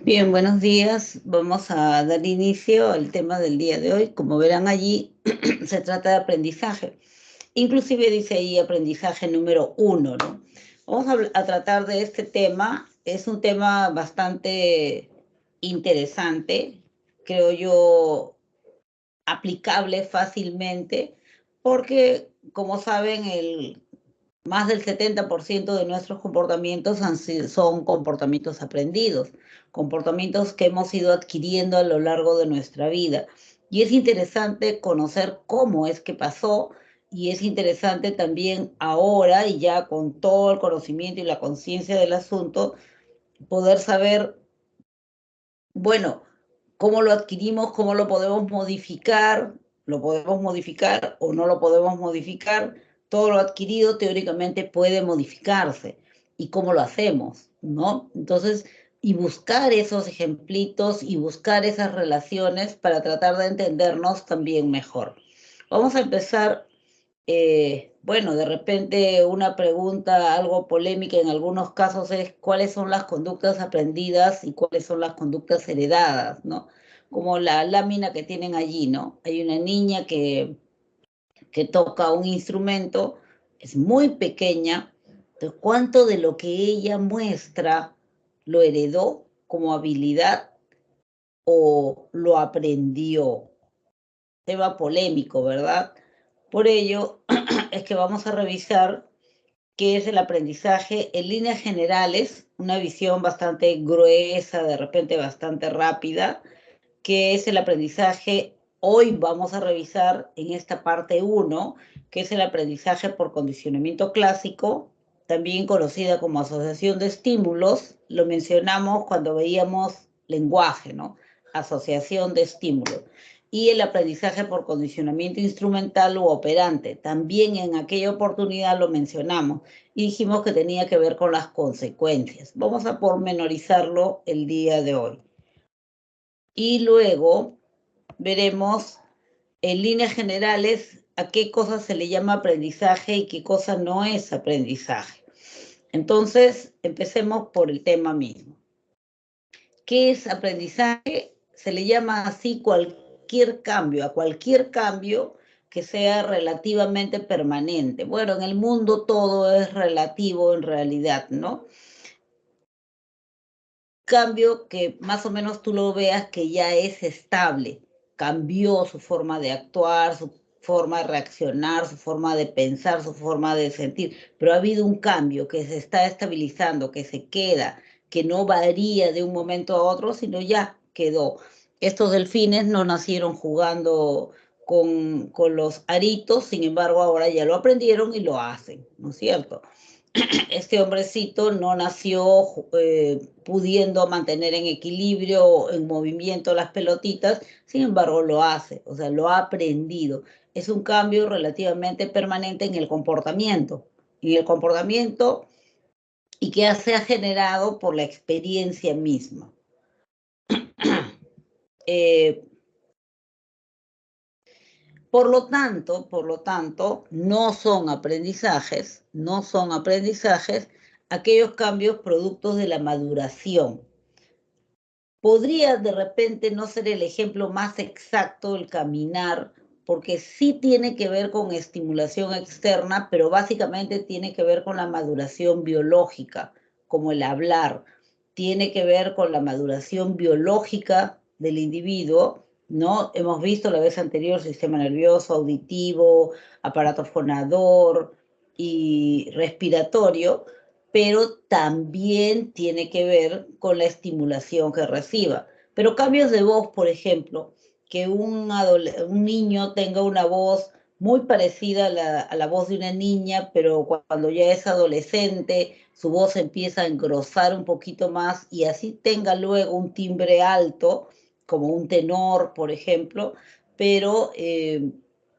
Bien, buenos días. Vamos a dar inicio al tema del día de hoy. Como verán allí, se trata de aprendizaje. Inclusive dice ahí aprendizaje número uno, ¿no? Vamos a tratar de este tema. Es un tema bastante interesante, creo yo, aplicable fácilmente, porque, como saben, más del 70% de nuestros comportamientos son comportamientos aprendidos, comportamientos que hemos ido adquiriendo a lo largo de nuestra vida. Y es interesante conocer cómo es que pasó, y es interesante también ahora, y ya con todo el conocimiento y la conciencia del asunto, poder saber, bueno, cómo lo adquirimos, cómo lo podemos modificar o no lo podemos modificar. Todo lo adquirido teóricamente puede modificarse. ¿Y cómo lo hacemos? ¿No? Entonces, y buscar esos ejemplitos y buscar esas relaciones para tratar de entendernos también mejor. Vamos a empezar, bueno, de repente una pregunta algo polémica en algunos casos es cuáles son las conductas aprendidas y cuáles son las conductas heredadas, ¿no? Como la lámina que tienen allí, ¿no? Hay una niña que toca un instrumento, es muy pequeña, entonces, ¿cuánto de lo que ella muestra lo heredó como habilidad o lo aprendió? Tema polémico, ¿verdad? Por ello, es que vamos a revisar qué es el aprendizaje en líneas generales, una visión bastante gruesa, de repente bastante rápida. ¿Qué es el aprendizaje? Hoy vamos a revisar en esta parte uno qué es el aprendizaje por condicionamiento clásico, también conocida como asociación de estímulos. Lo mencionamos cuando veíamos lenguaje, ¿no? Asociación de estímulos. Y el aprendizaje por condicionamiento instrumental u operante. También en aquella oportunidad lo mencionamos y dijimos que tenía que ver con las consecuencias. Vamos a pormenorizarlo el día de hoy. Y luego veremos en líneas generales a qué cosa se le llama aprendizaje y qué cosa no es aprendizaje. Entonces, empecemos por el tema mismo. ¿Qué es aprendizaje? Se le llama así a cualquier cambio que sea relativamente permanente. Bueno, en el mundo todo es relativo en realidad, ¿no? Cambio que más o menos tú lo veas que ya es estable, cambió su forma de actuar, su forma de reaccionar, su forma de pensar, su forma de sentir, pero ha habido un cambio que se está estabilizando, que se queda, que no varía de un momento a otro, sino ya quedó. Estos delfines no nacieron jugando con los aritos, sin embargo ahora ya lo aprendieron y lo hacen, ¿no es cierto? Este hombrecito no nació pudiendo mantener en equilibrio, en movimiento las pelotitas, sin embargo lo hace, o sea, lo ha aprendido. Es un cambio relativamente permanente en el comportamiento y que se ha generado por la experiencia misma. Eh, por lo tanto, no son aprendizajes aquellos cambios productos de la maduración. Podría de repente no ser el ejemplo más exacto el caminar, porque sí tiene que ver con estimulación externa, pero básicamente tiene que ver con la maduración biológica, como el hablar, tiene que ver con la maduración biológica del individuo, ¿no? Hemos visto la vez anterior sistema nervioso, auditivo, aparato fonador y respiratorio, pero también tiene que ver con la estimulación que reciba. Pero cambios de voz, por ejemplo, que un niño tenga una voz muy parecida a la voz de una niña, pero cuando ya es adolescente, su voz empieza a engrosar un poquito más y así tenga luego un timbre alto, como un tenor, por ejemplo, pero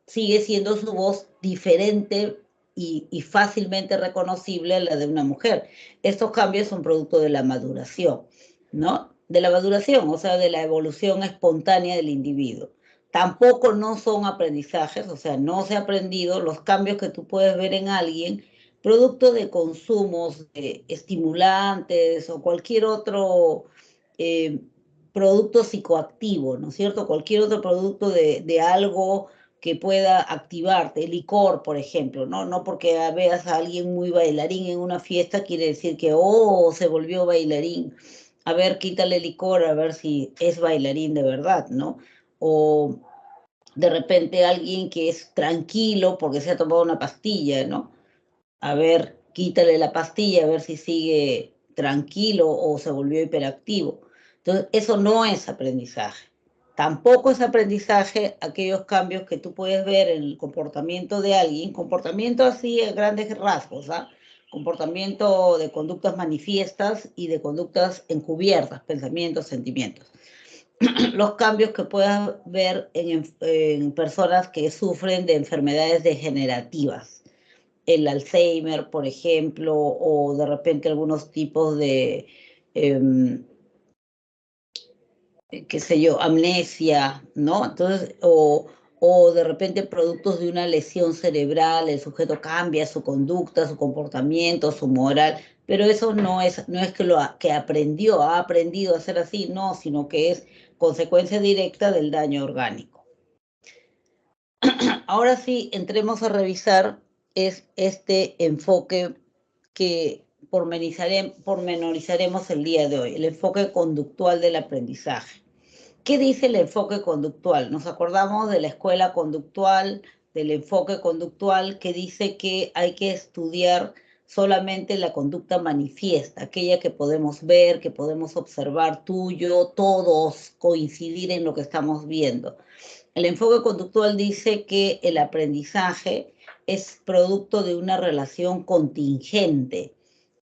sigue siendo su voz diferente y fácilmente reconocible a la de una mujer. Estos cambios son producto de la maduración, ¿no? De la maduración, o sea, de la evolución espontánea del individuo. Tampoco no son aprendizajes, o sea, no se ha aprendido los cambios que tú puedes ver en alguien, producto de consumos de estimulantes o cualquier otro producto psicoactivo, ¿no es cierto? Cualquier otro producto de algo que pueda activarte, licor, por ejemplo, ¿no? No porque veas a alguien muy bailarín en una fiesta quiere decir que, oh, se volvió bailarín. A ver, quítale licor, a ver si es bailarín de verdad, ¿no? O de repente alguien que es tranquilo porque se ha tomado una pastilla, ¿no? A ver, quítale la pastilla, a ver si sigue tranquilo o se volvió hiperactivo. Entonces, eso no es aprendizaje. Tampoco es aprendizaje aquellos cambios que tú puedes ver en el comportamiento de alguien, comportamiento así a grandes rasgos, ¿ah? Comportamiento de conductas manifiestas y de conductas encubiertas, pensamientos, sentimientos. Los cambios que puedas ver en personas que sufren de enfermedades degenerativas, el Alzheimer, por ejemplo, o de repente algunos tipos de, qué sé yo, amnesia, ¿no? Entonces, o de repente productos de una lesión cerebral, el sujeto cambia su conducta, su comportamiento, su moral, pero eso no es que aprendió, ha aprendido a ser así, no, sino que es consecuencia directa del daño orgánico. Ahora sí, entremos a revisar este enfoque que pormenorizaremos el día de hoy, el enfoque conductual del aprendizaje. ¿Qué dice el enfoque conductual? Nos acordamos de la escuela conductual, del enfoque conductual, que dice que hay que estudiar solamente la conducta manifiesta, aquella que podemos ver, que podemos observar tú, yo, todos, coincidir en lo que estamos viendo. El enfoque conductual dice que el aprendizaje es producto de una relación contingente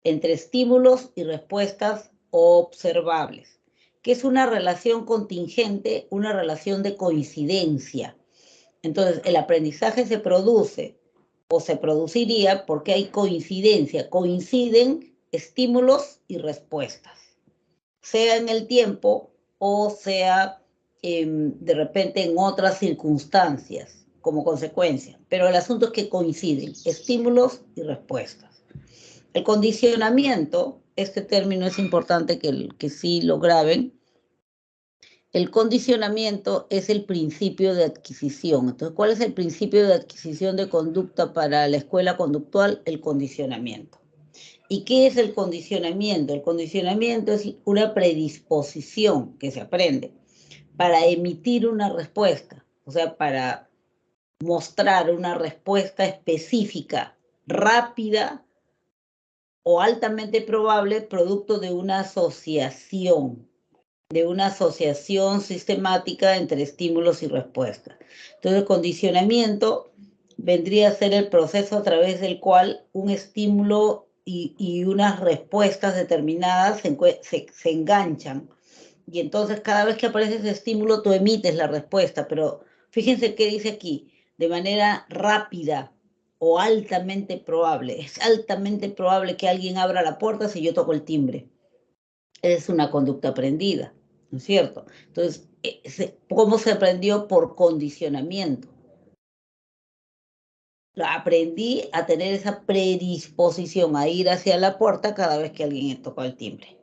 entre estímulos y respuestas observables. ¿Qué es una relación contingente? Una relación de coincidencia. Entonces, el aprendizaje se produce o se produciría porque hay coincidencia. Coinciden estímulos y respuestas, sea en el tiempo o sea de repente en otras circunstancias como consecuencia. Pero el asunto es que coinciden estímulos y respuestas. El condicionamiento, este término es importante que sí lo graben. El condicionamiento es el principio de adquisición. Entonces, ¿cuál es el principio de adquisición de conducta para la escuela conductual? El condicionamiento. ¿Y qué es el condicionamiento? El condicionamiento es una predisposición que se aprende para emitir una respuesta, o sea, para mostrar una respuesta específica, rápida o altamente probable, producto de una asociación sistemática entre estímulos y respuestas. Entonces, el condicionamiento vendría a ser el proceso a través del cual un estímulo y unas respuestas determinadas se enganchan. Y entonces cada vez que aparece ese estímulo, tú emites la respuesta. Pero fíjense qué dice aquí, de manera rápida o altamente probable. Es altamente probable que alguien abra la puerta si yo toco el timbre. Es una conducta aprendida, ¿no es cierto? Entonces, ¿cómo se aprendió? Por condicionamiento. Aprendí a tener esa predisposición a ir hacia la puerta cada vez que alguien toca el timbre,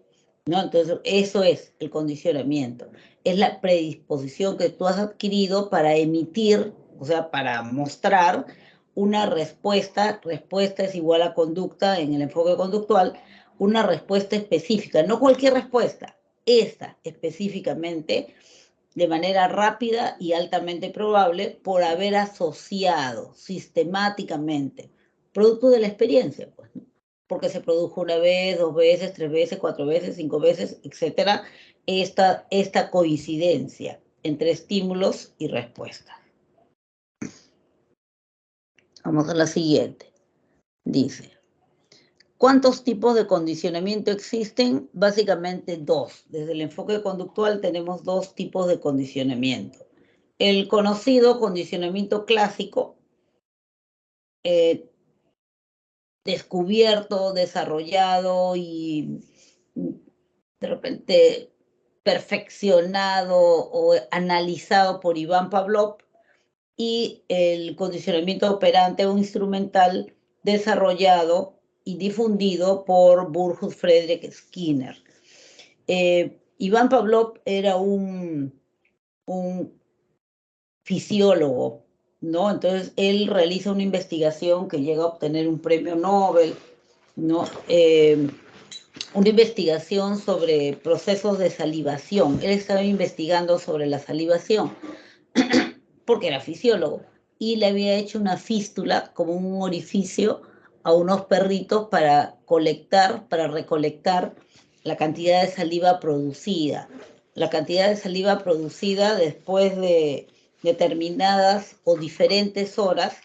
¿no? Entonces, eso es el condicionamiento. Es la predisposición que tú has adquirido para emitir, o sea, para mostrar una respuesta. Respuesta es igual a conducta en el enfoque conductual, una respuesta específica, no cualquier respuesta, esta específicamente, de manera rápida y altamente probable por haber asociado sistemáticamente, producto de la experiencia, pues, ¿no? Porque se produjo una vez, 2 veces, 3 veces, 4 veces, 5 veces, etcétera, esta coincidencia entre estímulos y respuestas. Vamos a la siguiente. Dice, ¿cuántos tipos de condicionamiento existen? Básicamente 2. Desde el enfoque conductual tenemos 2 tipos de condicionamiento. El conocido condicionamiento clásico, descubierto, desarrollado y de repente perfeccionado o analizado por Iván Pavlov, y el condicionamiento operante o instrumental desarrollado y difundido por Burrhus Frederick Skinner. Iván Pavlov era un fisiólogo, ¿no? Entonces, él realiza una investigación que llega a obtener un premio Nobel, ¿no? Una investigación sobre procesos de salivación. Él estaba investigando sobre la salivación porque era fisiólogo y le había hecho una fístula, como un orificio, a unos perritos para recolectar la cantidad de saliva producida. La cantidad de saliva producida después de determinadas o diferentes horas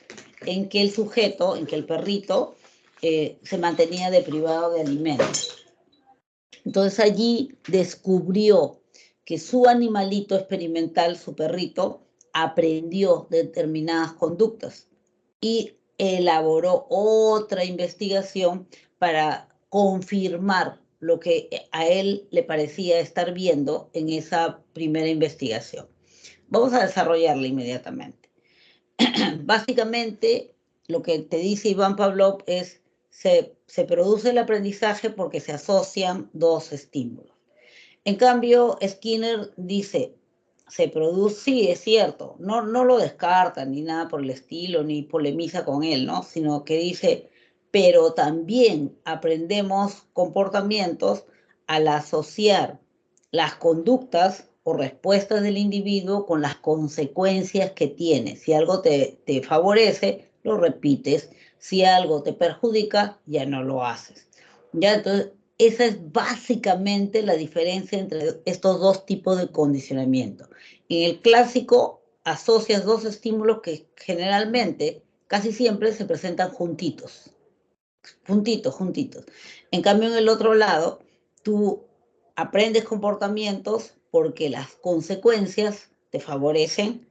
en que el sujeto, en que el perrito, se mantenía deprivado de alimentos. Entonces allí descubrió que su animalito experimental, su perrito, aprendió determinadas conductas y elaboró otra investigación para confirmar lo que a él le parecía estar viendo en esa primera investigación. Vamos a desarrollarla inmediatamente. Básicamente, lo que te dice Iván Pavlov es se produce el aprendizaje porque se asocian dos estímulos. En cambio, Skinner dice, se produce, sí, es cierto, no lo descarta ni nada por el estilo, ni polemiza con él, ¿no? Sino que dice, pero también aprendemos comportamientos al asociar las conductas o respuestas del individuo con las consecuencias que tiene. Si algo te favorece, lo repites. Si algo te perjudica, ya no lo haces. Ya, entonces, esa es básicamente la diferencia entre estos dos tipos de condicionamiento. En el clásico asocias dos estímulos que generalmente, casi siempre, se presentan juntitos. Juntitos. En cambio, en el otro lado, tú aprendes comportamientos porque las consecuencias te favorecen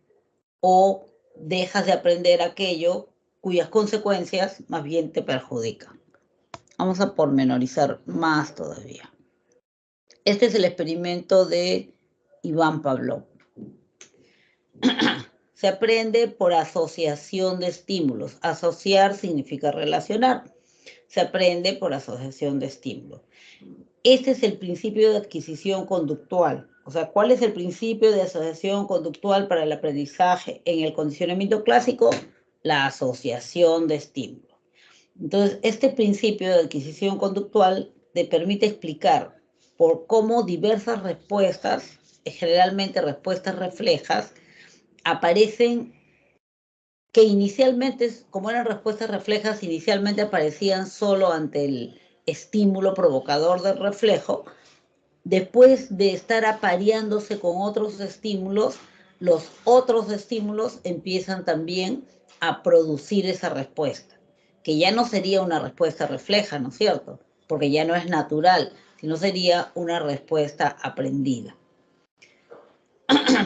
o dejas de aprender aquello cuyas consecuencias más bien te perjudican. Vamos a pormenorizar más todavía. Este es el experimento de Iván Pavlov. Se aprende por asociación de estímulos. Asociar significa relacionar. Se aprende por asociación de estímulos. Este es el principio de adquisición conductual. O sea, ¿cuál es el principio de asociación conductual para el aprendizaje en el condicionamiento clásico? La asociación de estímulos. Entonces, este principio de adquisición conductual te permite explicar por cómo diversas respuestas, generalmente respuestas reflejas, aparecen que inicialmente, como eran respuestas reflejas, inicialmente aparecían solo ante el estímulo provocador del reflejo. Después de estar apareándose con otros estímulos, los otros estímulos empiezan también a producir esa respuesta, que ya no sería una respuesta refleja, ¿no es cierto? Porque ya no es natural, sino sería una respuesta aprendida.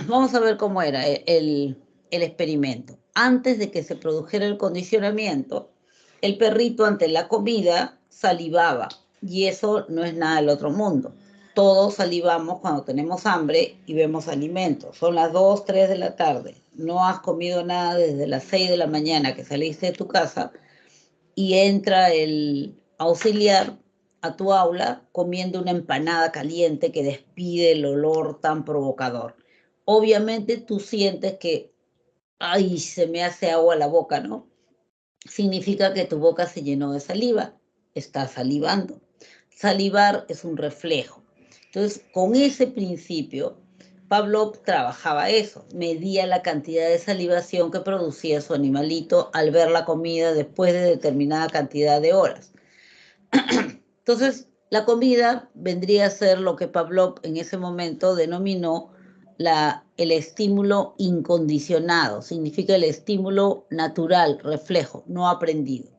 Vamos a ver cómo era el experimento. Antes de que se produjera el condicionamiento, el perrito ante la comida salivaba, y eso no es nada del otro mundo. Todos salivamos cuando tenemos hambre y vemos alimentos. Son las 2, 3 de la tarde. No has comido nada desde las 6 de la mañana que saliste de tu casa y entra el auxiliar a tu aula comiendo una empanada caliente que despide el olor tan provocador. Obviamente tú sientes que, ay, se me hace agua la boca, ¿no? Significa que tu boca se llenó de saliva, estás salivando. Salivar es un reflejo. Entonces, con ese principio, Pavlov trabajaba eso, medía la cantidad de salivación que producía su animalito al ver la comida después de determinada cantidad de horas. Entonces, la comida vendría a ser lo que Pavlov en ese momento denominó el estímulo incondicionado, significa el estímulo natural, reflejo, no aprendido.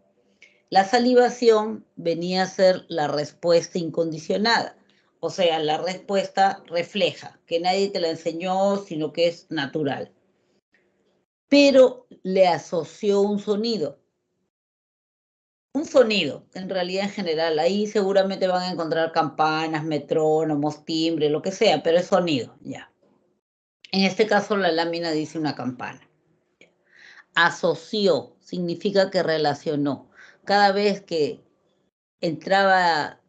La salivación venía a ser la respuesta incondicionada, o sea, la respuesta refleja, que nadie te la enseñó, sino que es natural. Pero le asoció un sonido. Un sonido, en realidad en general. Ahí seguramente van a encontrar campanas, metrónomos, timbre, lo que sea, pero es sonido, ya. En este caso la lámina dice una campana. Asoció, significa que relacionó. Cada vez que entraba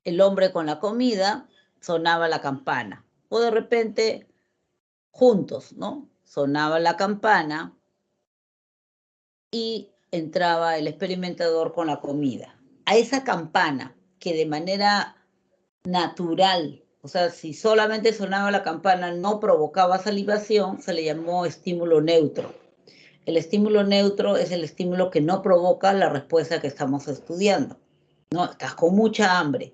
el hombre con la comida, sonaba la campana. O de repente, juntos, ¿no? Sonaba la campana y entraba el experimentador con la comida. A esa campana que de manera natural, o sea, si solamente sonaba la campana no provocaba salivación, se le llamó estímulo neutro. El estímulo neutro es el estímulo que no provoca la respuesta que estamos estudiando. ¿No? Estás con mucha hambre.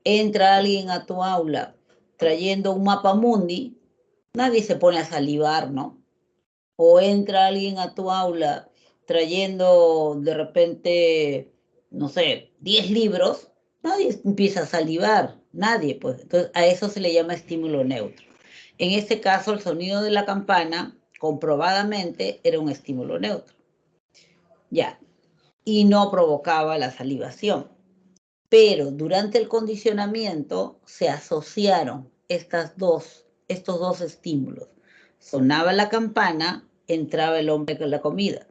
Entra alguien a tu aula trayendo un mapa mundi, nadie se pone a salivar, ¿no? O entra alguien a tu aula trayendo de repente, no sé, 10 libros, nadie empieza a salivar, nadie, pues. Entonces, a eso se le llama estímulo neutro. En este caso, el sonido de la campana, comprobadamente, era un estímulo neutro. Ya, y no provocaba la salivación. Pero durante el condicionamiento se asociaron estos dos estímulos. Sonaba la campana, entraba el hombre con la comida.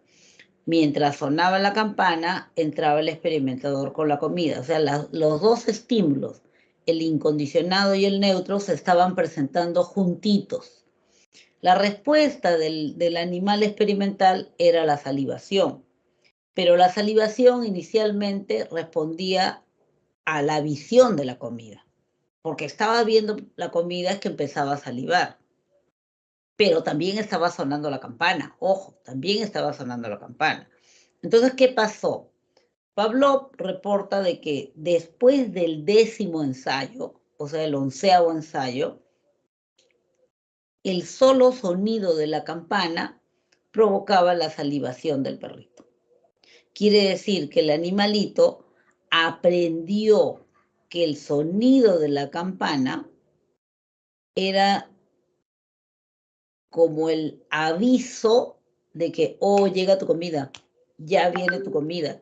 Mientras sonaba la campana, entraba el experimentador con la comida. O sea, los dos estímulos, el incondicionado y el neutro, se estaban presentando juntitos. La respuesta del animal experimental era la salivación, pero la salivación inicialmente respondía a la visión de la comida, porque estaba viendo la comida es que empezaba a salivar, pero también estaba sonando la campana, ojo, también estaba sonando la campana. Entonces, ¿qué pasó? Pavlov reporta de que después del 10º ensayo, o sea, el 11º ensayo, el solo sonido de la campana provocaba la salivación del perrito. Quiere decir que el animalito aprendió que el sonido de la campana era como el aviso de que, oh, llega tu comida, ya viene tu comida.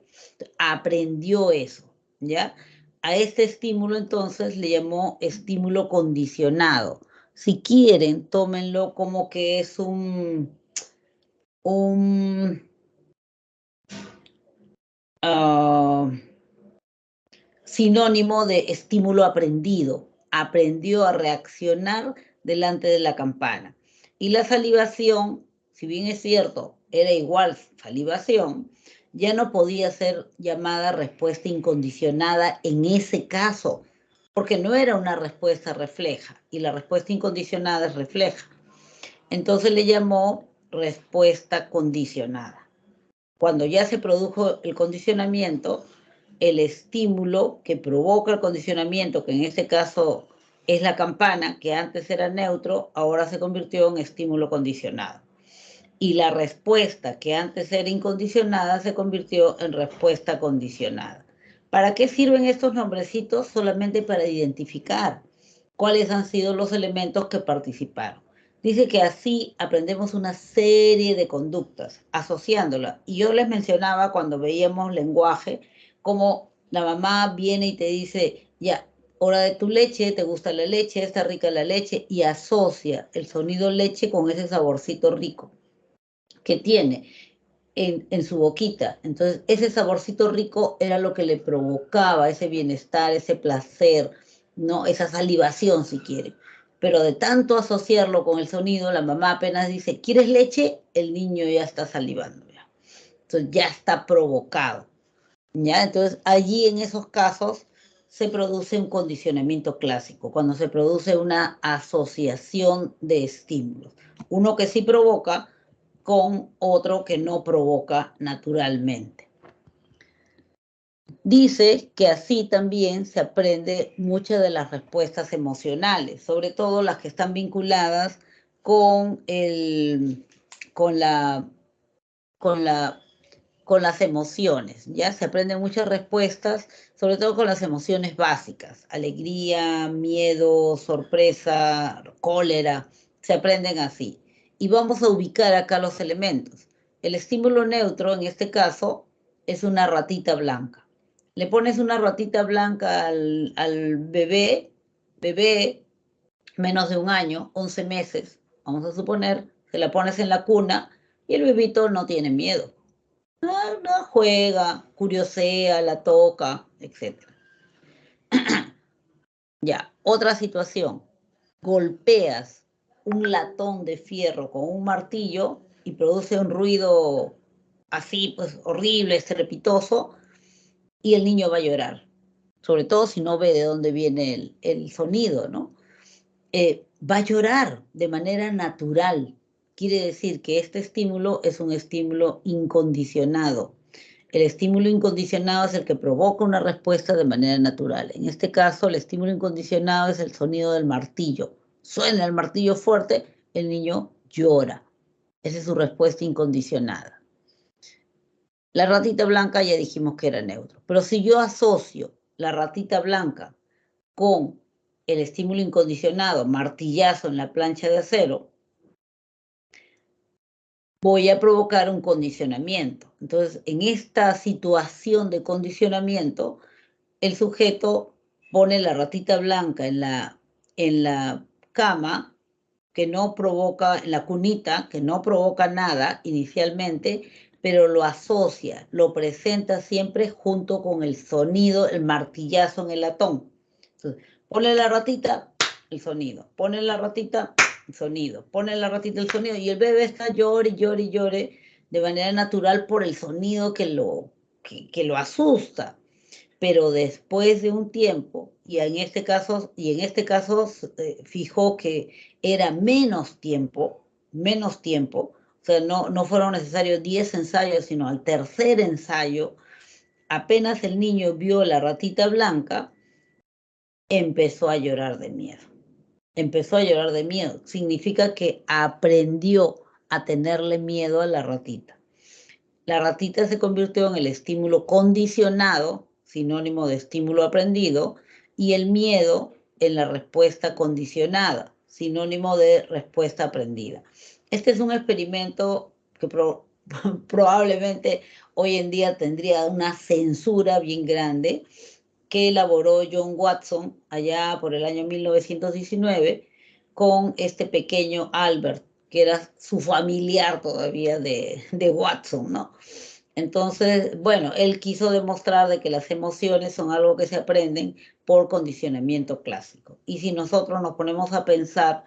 Aprendió eso, ¿ya? A este estímulo entonces le llamó estímulo condicionado. Si quieren, tómenlo como que es un sinónimo de estímulo aprendido. Aprendió a reaccionar delante de la campana. Y la salivación, si bien es cierto, era igual salivación, ya no podía ser llamada respuesta incondicionada en ese caso, porque no era una respuesta refleja, y la respuesta incondicionada es refleja. Entonces le llamó respuesta condicionada. Cuando ya se produjo el condicionamiento, el estímulo que provoca el condicionamiento, que en este caso es la campana, que antes era neutro, ahora se convirtió en estímulo condicionado. Y la respuesta, que antes era incondicionada, se convirtió en respuesta condicionada. ¿Para qué sirven estos nombrecitos? Solamente para identificar cuáles han sido los elementos que participaron. Dice que así aprendemos una serie de conductas, asociándolas. Y yo les mencionaba cuando veíamos lenguaje, como la mamá viene y te dice, ya, hora de tu leche, te gusta la leche, está rica la leche, y asocia el sonido leche con ese saborcito rico que tiene en su boquita. Entonces, ese saborcito rico era lo que le provocaba ese bienestar, ese placer, ¿no? Esa salivación, si quiere. Pero de tanto asociarlo con el sonido, la mamá apenas dice, ¿quieres leche? El niño ya está salivando. ¿Ya? Entonces, ya está provocado. ¿Ya? Entonces, allí en esos casos se produce un condicionamiento clásico, cuando se produce una asociación de estímulos. Uno que sí provoca con otro que no provoca naturalmente. Dice que así también se aprende muchas de las respuestas emocionales, sobre todo las que están vinculadas con, con, la, con, la, con las emociones. Ya se aprenden muchas respuestas, sobre todo con las emociones básicas, alegría, miedo, sorpresa, cólera, se aprenden así. Y vamos a ubicar acá los elementos. El estímulo neutro, en este caso, es una ratita blanca. Le pones una ratita blanca al bebé menos de un año, 11 meses, vamos a suponer, se la pones en la cuna y el bebito no tiene miedo. No, juega, curiosea, la toca, etc. Ya, otra situación. Golpeas un latón de fierro con un martillo y produce un ruido así, pues horrible, estrepitoso, y el niño va a llorar, sobre todo si no ve de dónde viene el sonido, ¿no? Va a llorar de manera natural. Quiere decir que este estímulo es un estímulo incondicionado. El estímulo incondicionado es el que provoca una respuesta de manera natural. En este caso, el estímulo incondicionado es el sonido del martillo. Suena el martillo fuerte, el niño llora. Esa es su respuesta incondicionada. La ratita blanca ya dijimos que era neutro. Pero si yo asocio la ratita blanca con el estímulo incondicionado, martillazo en la plancha de acero, voy a provocar un condicionamiento. Entonces, en esta situación de condicionamiento, el sujeto pone la ratita blanca en la cama, que no provoca, en la cunita, que no provoca nada inicialmente, pero lo asocia, lo presenta siempre junto con el sonido, el martillazo en el latón. Entonces, pone la ratita, el sonido, pone la ratita, el sonido, pone la ratita, el sonido, y el bebé está llore, llore, llore, de manera natural por el sonido que lo asusta. Pero después de un tiempo, y en este caso fijó que era menos tiempo, o sea, no fueron necesarios 10 ensayos, sino al tercer ensayo, apenas el niño vio la ratita blanca, empezó a llorar de miedo. Empezó a llorar de miedo. Significa que aprendió a tenerle miedo a la ratita. La ratita se convirtió en el estímulo condicionado, sinónimo de estímulo aprendido, y el miedo en la respuesta condicionada, sinónimo de respuesta aprendida. Este es un experimento que probablemente hoy en día tendría una censura bien grande, que elaboró John Watson allá por el año 1919 con este pequeño Albert, que era su familiar todavía de Watson, ¿no? Entonces, bueno, él quiso demostrar de que las emociones son algo que se aprenden por condicionamiento clásico. Y si nosotros nos ponemos a pensar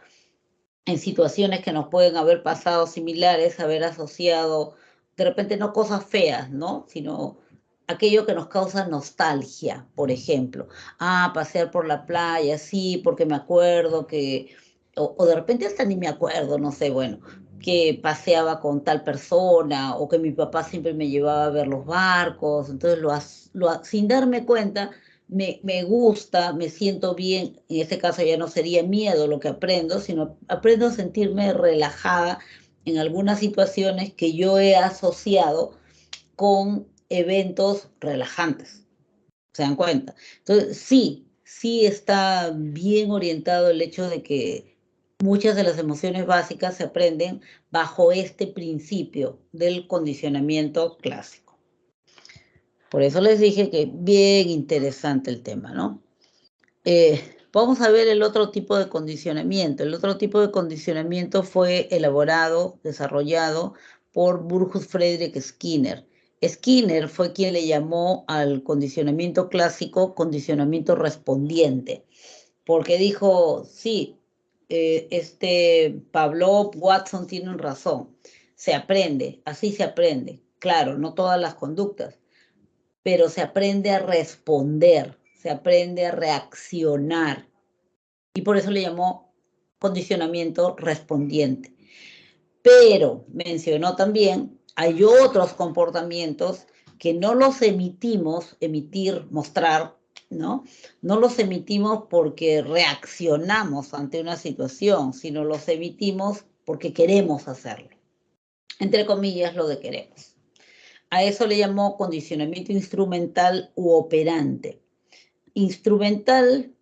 en situaciones que nos pueden haber pasado similares, haber asociado, de repente no cosas feas, ¿no? Sino aquello que nos causa nostalgia, por ejemplo. Ah, pasear por la playa, sí, porque me acuerdo que, o de repente hasta ni me acuerdo, no sé, bueno, que paseaba con tal persona, o que mi papá siempre me llevaba a ver los barcos, entonces sin darme cuenta, me gusta, me siento bien, en este caso ya no sería miedo lo que aprendo, sino aprendo a sentirme relajada en algunas situaciones que yo he asociado con eventos relajantes. ¿Se dan cuenta? Entonces, sí está bien orientado el hecho de que muchas de las emociones básicas se aprenden bajo este principio del condicionamiento clásico. Por eso les dije que bien interesante el tema, ¿no? Vamos a ver el otro tipo de condicionamiento. El otro tipo de condicionamiento fue elaborado, desarrollado por Burgos Friedrich Skinner. Skinner fue quien le llamó al condicionamiento clásico condicionamiento respondiente, porque dijo, sí, Pavlov, Watson tienen razón, se aprende, así se aprende. Claro, no todas las conductas, pero se aprende a responder, se aprende a reaccionar. Y por eso le llamó condicionamiento respondiente. Pero mencionó también, hay otros comportamientos que no los mostrar, ¿no? No los emitimos porque reaccionamos ante una situación, sino los emitimos porque queremos hacerlo. Entre comillas, lo de queremos. A eso le llamó condicionamiento instrumental u operante. Instrumental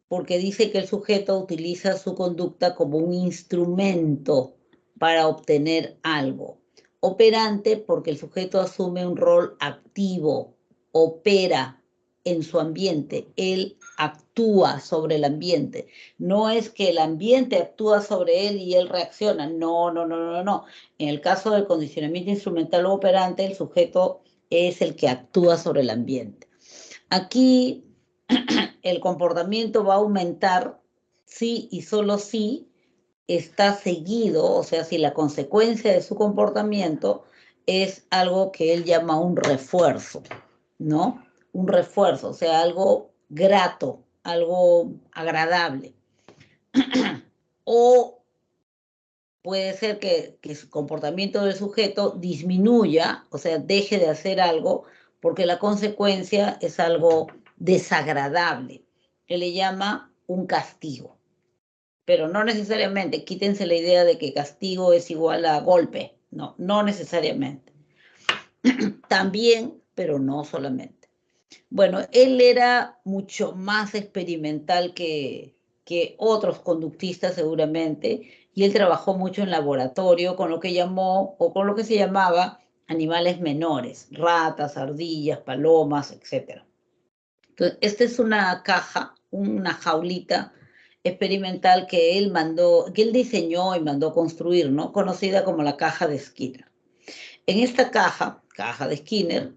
porque dice que el sujeto utiliza su conducta como un instrumento para obtener algo. Operante porque el sujeto asume un rol activo, opera en su ambiente, él actúa sobre el ambiente. No es que el ambiente actúa sobre él y él reacciona. No. En el caso del condicionamiento instrumental o operante, el sujeto es el que actúa sobre el ambiente. Aquí el comportamiento va a aumentar si y solo si está seguido, o sea, si la consecuencia de su comportamiento es algo que él llama un refuerzo, ¿no? Un refuerzo, o sea, algo grato, algo agradable. O puede ser que su comportamiento del sujeto disminuya, o sea, deje de hacer algo, porque la consecuencia es algo desagradable, que le llama un castigo. Pero no necesariamente, quítense la idea de que castigo es igual a golpe, no, no necesariamente. También, pero no solamente. Bueno, él era mucho más experimental que otros conductistas seguramente, y él trabajó mucho en laboratorio con lo que llamó, o con lo que se llamaba, animales menores, ratas, ardillas, palomas, etc. Entonces, esta es una caja, una jaulita experimental que él diseñó y mandó construir, ¿no? Conocida como la caja de Skinner. En esta caja de Skinner,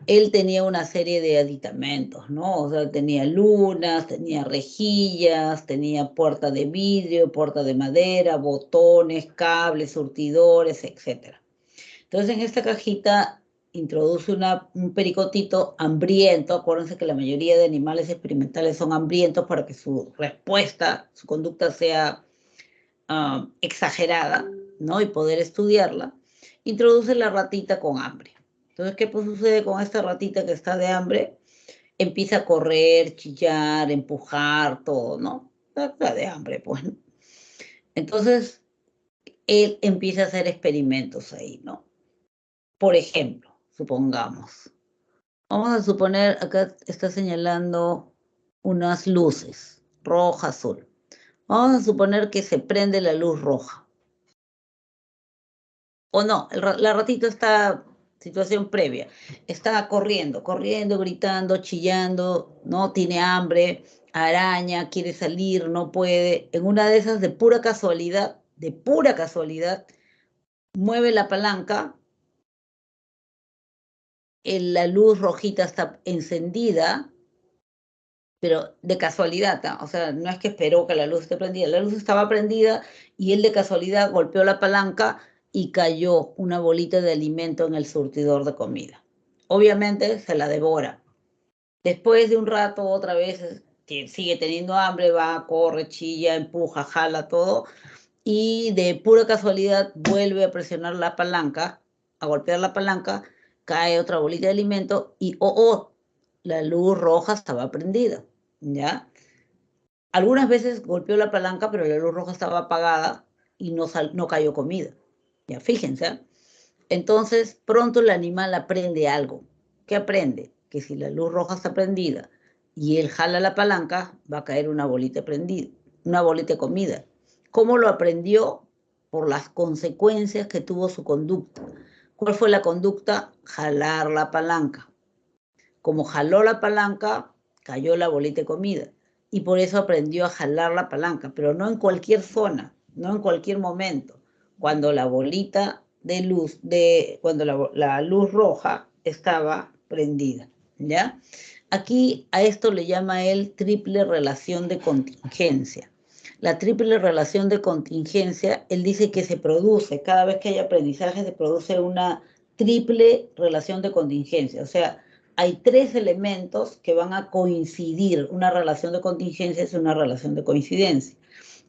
él tenía una serie de aditamentos, ¿no? O sea, tenía lunas, tenía rejillas, tenía puerta de vidrio, puerta de madera, botones, cables, surtidores, etc. Entonces, en esta cajita introduce un pericotito hambriento. Acuérdense que la mayoría de animales experimentales son hambrientos para que su respuesta, su conducta sea exagerada, ¿no? Y poder estudiarla. Introduce la ratita con hambre. Entonces, ¿qué sucede con esta ratita que está de hambre? Empieza a correr, chillar, empujar, todo, ¿no? Está de hambre, pues. Entonces, él empieza a hacer experimentos ahí, ¿no? Por ejemplo, supongamos, vamos a suponer, acá está señalando unas luces, roja, azul. Vamos a suponer que se prende la luz roja. O no, la ratita está, situación previa, está corriendo, gritando, chillando, no tiene hambre, araña, quiere salir, no puede. En una de esas, de pura casualidad, mueve la palanca, la luz rojita está encendida, pero de casualidad, ¿no? O sea, no es que esperó que la luz esté prendida, la luz estaba prendida y él de casualidad golpeó la palanca y cayó una bolita de alimento en el surtidor de comida. Obviamente se la devora. Después de un rato, otra vez sigue teniendo hambre, va, corre, chilla, empuja, jala todo, y de pura casualidad vuelve a presionar la palanca, a golpear la palanca, cae otra bolita de alimento y la luz roja estaba prendida, ¿ya? Algunas veces golpeó la palanca, pero la luz roja estaba apagada y no cayó comida. Ya, fíjense, ¿eh? Entonces, pronto el animal aprende algo. ¿Qué aprende? Que si la luz roja está prendida y él jala la palanca, va a caer una bolita prendida, una bolita de comida. ¿Cómo lo aprendió? Por las consecuencias que tuvo su conducta. ¿Cuál fue la conducta? Jalar la palanca. Como jaló la palanca, cayó la bolita de comida. Y por eso aprendió a jalar la palanca, pero no en cualquier zona, no en cualquier momento. Cuando la bolita de luz, cuando la luz roja estaba prendida, ¿ya? Aquí a esto le llama él triple relación de contingencia. La triple relación de contingencia, él dice que se produce, cada vez que hay aprendizaje se produce una triple relación de contingencia. O sea, hay tres elementos que van a coincidir. Una relación de contingencia es una relación de coincidencia.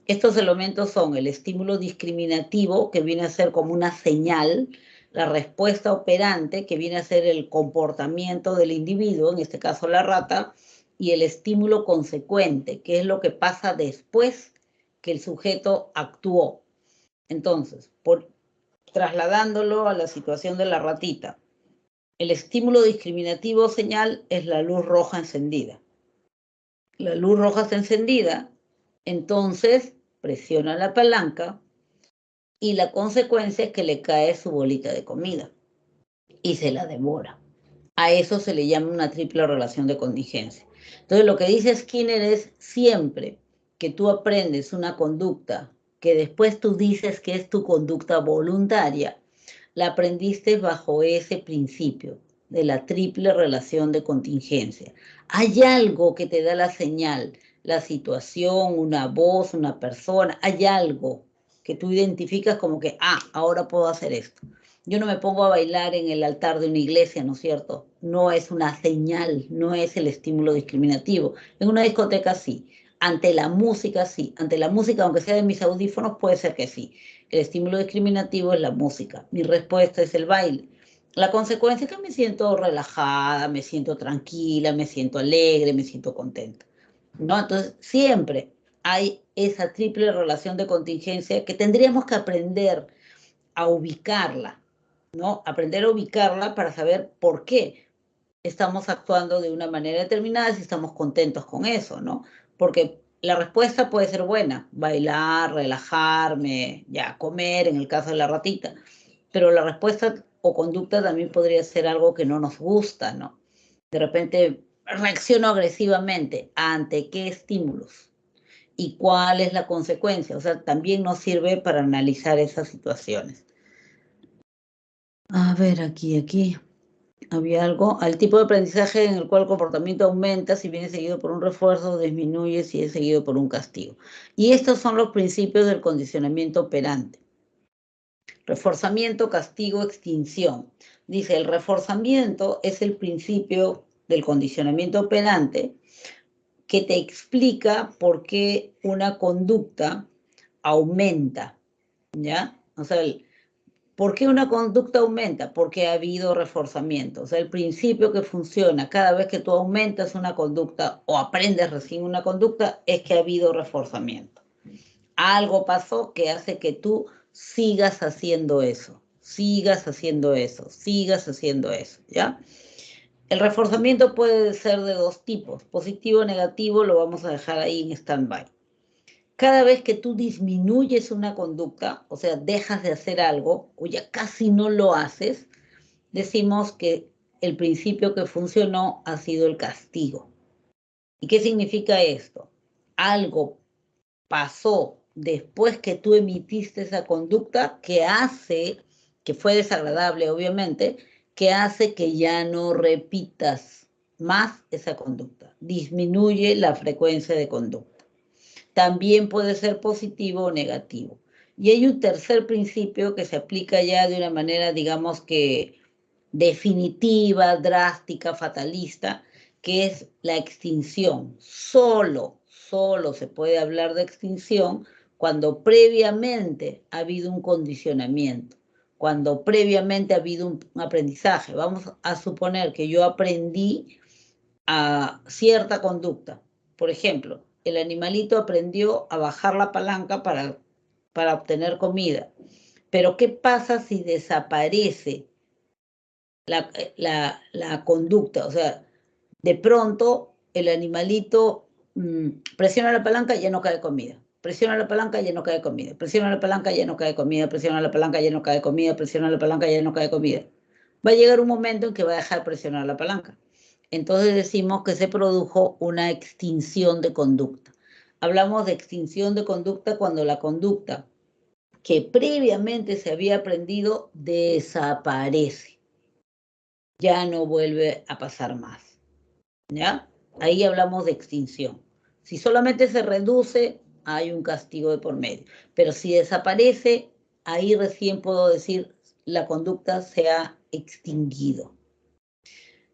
Estos elementos son el estímulo discriminativo, que viene a ser como una señal, la respuesta operante, que viene a ser el comportamiento del individuo, en este caso la rata, y el estímulo consecuente, que es lo que pasa después que el sujeto actuó. Entonces, trasladándolo a la situación de la ratita, el estímulo discriminativo señal es la luz roja encendida. La luz roja está encendida, entonces presiona la palanca y la consecuencia es que le cae su bolita de comida y se la devora. A eso se le llama una triple relación de contingencia. Entonces, lo que dice Skinner es siempre que tú aprendes una conducta que después tú dices que es tu conducta voluntaria, la aprendiste bajo ese principio. de la triple relación de contingencia. Hay algo que te da la señal, la situación, una voz, una persona, hay algo que tú identificas como que, ahora puedo hacer esto. Yo no me pongo a bailar en el altar de una iglesia, ¿no es cierto? No es una señal, no es el estímulo discriminativo. En una discoteca sí. Ante la música sí. Ante la música, aunque sea de mis audífonos, puede ser que sí. El estímulo discriminativo es la música. Mi respuesta es el baile. La consecuencia es que me siento relajada, me siento tranquila, me siento alegre, me siento contenta, ¿no? Entonces, siempre hay esa triple relación de contingencia que tendríamos que aprender a ubicarla, ¿no? Aprender a ubicarla para saber por qué estamos actuando de una manera determinada, si estamos contentos con eso, ¿no? Porque la respuesta puede ser buena, bailar, relajarme, ya, comer, en el caso de la ratita, pero la respuesta o conducta también podría ser algo que no nos gusta, ¿no? De repente reacciono agresivamente, ¿ante qué estímulos? ¿Y cuál es la consecuencia? O sea, también nos sirve para analizar esas situaciones. A ver, aquí. Había algo, al tipo de aprendizaje en el cual el comportamiento aumenta si viene seguido por un refuerzo, disminuye si es seguido por un castigo. Y estos son los principios del condicionamiento operante. Reforzamiento, castigo, extinción. Dice, el reforzamiento es el principio del condicionamiento operante que te explica por qué una conducta aumenta, ¿ya? O sea, ¿por qué una conducta aumenta? Porque ha habido reforzamiento. O sea, el principio que funciona cada vez que tú aumentas una conducta o aprendes recién una conducta es que ha habido reforzamiento. Algo pasó que hace que tú sigas haciendo eso, sigas haciendo eso, sigas haciendo eso, ¿ya? El reforzamiento puede ser de dos tipos, positivo o negativo, lo vamos a dejar ahí en stand-by. Cada vez que tú disminuyes una conducta, o sea, dejas de hacer algo o ya casi no lo haces, decimos que el principio que funcionó ha sido el castigo. ¿Y qué significa esto? Algo pasó después que tú emitiste esa conducta que fue desagradable obviamente, que hace que ya no repitas más esa conducta. Disminuye la frecuencia de conducta. También puede ser positivo o negativo. Y hay un tercer principio que se aplica ya de una manera, digamos que definitiva, drástica, fatalista, que es la extinción. Solo se puede hablar de extinción cuando previamente ha habido un condicionamiento, cuando previamente ha habido un aprendizaje. Vamos a suponer que yo aprendí a cierta conducta. Por ejemplo, el animalito aprendió a bajar la palanca para obtener comida. Pero ¿qué pasa si desaparece la conducta? O sea, de pronto el animalito presiona la palanca y ya no cae comida. Presiona la palanca y ya no cae comida. Presiona la palanca y ya no cae comida. Presiona la palanca y ya no cae comida. Presiona la palanca y ya no cae comida. Va a llegar un momento en que va a dejar de presionar la palanca. Entonces decimos que se produjo una extinción de conducta. Hablamos de extinción de conducta cuando la conducta que previamente se había aprendido desaparece. Ya no vuelve a pasar más, ¿ya? Ahí hablamos de extinción. Si solamente se reduce, hay un castigo de por medio. Pero si desaparece, ahí recién puedo decir la conducta se ha extinguido.